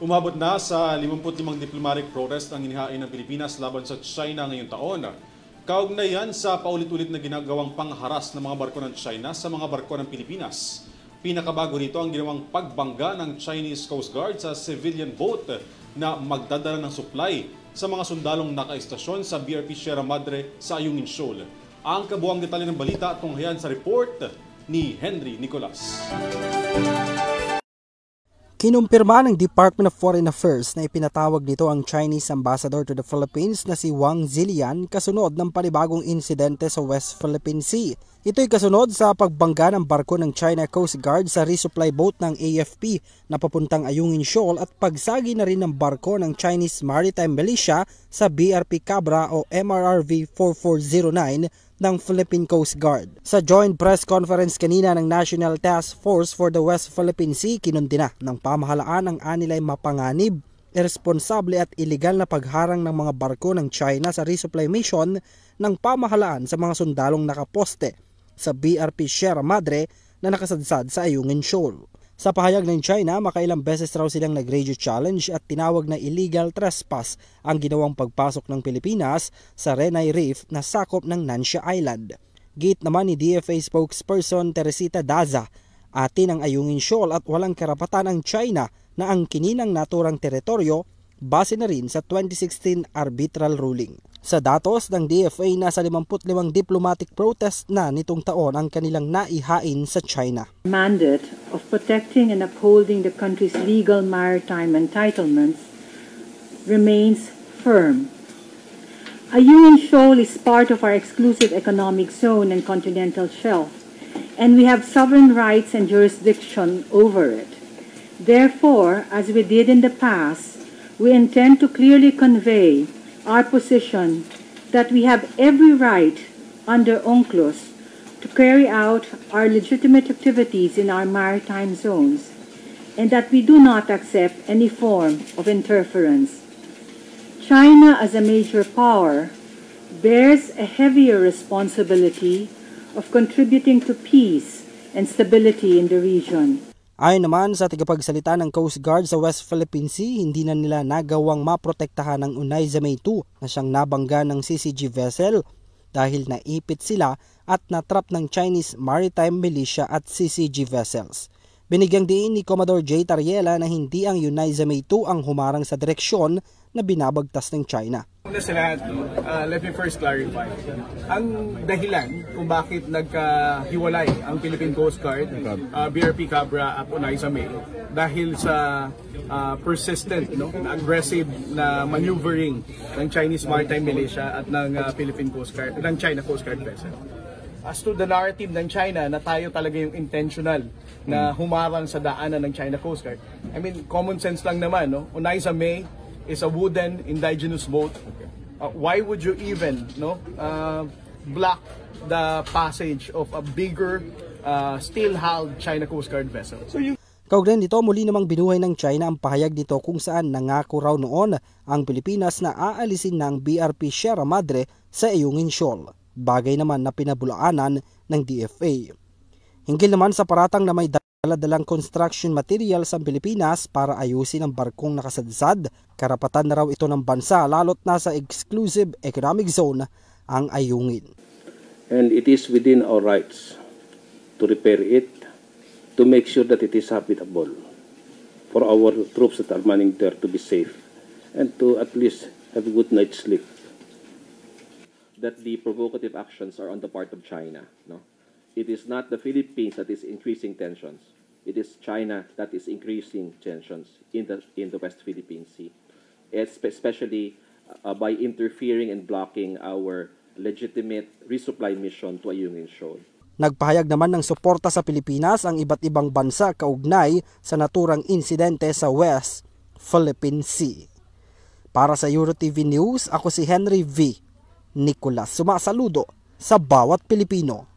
Umabot na sa 55 diplomatic protest ang inihain ng Pilipinas laban sa China ngayong taon. Kaugnayan sa paulit-ulit na ginagawang pangharas ng mga barko ng China sa mga barko ng Pilipinas. Pinakabago rito ang ginawang pagbangga ng Chinese Coast Guard sa civilian boat na magdadala ng supply sa mga sundalong nakaistasyon sa BRP Sierra Madre sa Ayungin Shoal. Ang kabuang detalye ng balita tunghayan sa report ni Henry Nicolas. Kinumpirma ng Department of Foreign Affairs na ipinatawag nito ang Chinese Ambassador to the Philippines na si Wang Zilian kasunod ng panibagong insidente sa West Philippine Sea. Ito'y kasunod sa pagbangga ng barko ng China Coast Guard sa resupply boat ng AFP na papuntang Ayungin Shoal at pagsagi na rin ng barko ng Chinese Maritime Militia sa BRP Cabra o MRRV 4409 ng Philippine Coast Guard. Sa joint press conference kanina ng National Task Force for the West Philippine Sea, kinundina ng pamahalaan ang anilay mapanganib, irresponsable at iligal na pagharang ng mga barko ng China sa resupply mission ng pamahalaan sa mga sundalong nakaposte sa BRP Sierra Madre na nakasadsad sa Ayungin Shoal. Sa pahayag ng China, makailang beses raw silang nag-radio challenge at tinawag na illegal trespass ang ginawang pagpasok ng Pilipinas sa Renai Reef na sakop ng Nansha Island. Git naman ni DFA spokesperson Teresita Daza, atin ang Ayungin Shoal at walang karapatan ang China na angkinin ang naturang teritoryo base na rin sa 2016 arbitral ruling. Sa datos ng DFA, nasa 55 diplomatic protest na nitong taon ang kanilang naihain sa China. Mandate of protecting and upholding the country's legal maritime entitlements remains firm. Ayungin Shoal is part of our exclusive economic zone and continental shelf, and we have sovereign rights and jurisdiction over it. Therefore, as we did in the past, we intend to clearly convey our position that we have every right under UNCLOS to carry out our legitimate activities in our maritime zones and that we do not accept any form of interference. China, as a major power, bears a heavier responsibility of contributing to peace and stability in the region. Ayon naman sa tagapagsalita ng Coast Guard sa West Philippine Sea, hindi na nila nagawang maprotektahan ng Unayzamay 2 na siyang nabangga ng CCG vessel dahil naipit sila at natrap ng Chinese Maritime Militia at CCG vessels. Binigyang diin ni Commodore J. Tariela na hindi ang Unayzamay 2 ang humarang sa direksyon na binabagtas ng China. Una sa lahat, let me first clarify. Ang dahilan kung bakit nagkahiwalay ang Philippine Coast Guard, BRP Cabra at Unayzamay dahil sa persistent, aggressive na maneuvering ng Chinese Maritime Militia at ng Philippine Coast Guard, ng China Coast Guard vessel. As to the narrative ng China na tayo talaga yung intentional na humarang sa daanan ng China Coast Guard. I mean, common sense lang naman, no? Unayzamay is a wooden indigenous boat. Why would you even block the passage of a bigger steel-hulled China Coast Guard vessel? Kaugnay nito, muli namang binuhay ng China ang pahayag nito kung saan nangako raw noon ang Pilipinas na aalisin ng BRP Sierra Madre sa Ayungin Shoal. Bagay naman na pinabulaanan ng DFA. Hinggil naman sa paratang na may daladalang construction materials ang Pilipinas para ayusin ang barkong nakasadsad, karapatan na raw ito ng bansa lalo't nasa exclusive economic zone ang Ayungin. And it is within our rights to repair it, to make sure that it is habitable for our troops that are manning there to be safe and to at least have a good night's sleep. That the provocative actions are on the part of China, no? It is not the Philippines that is increasing tensions. It is China that is increasing tensions in the West Philippine Sea, especially by interfering and blocking our legitimate resupply mission to Ayungin Shoal. Nagpahayag naman ng suporta sa Pilipinas ang iba't ibang bansa kaugnay sa naturang insidente sa West Philippine Sea. Para sa EuroTV News, ako si Henry V. Nicolas, sumasaludo sa bawat Pilipino.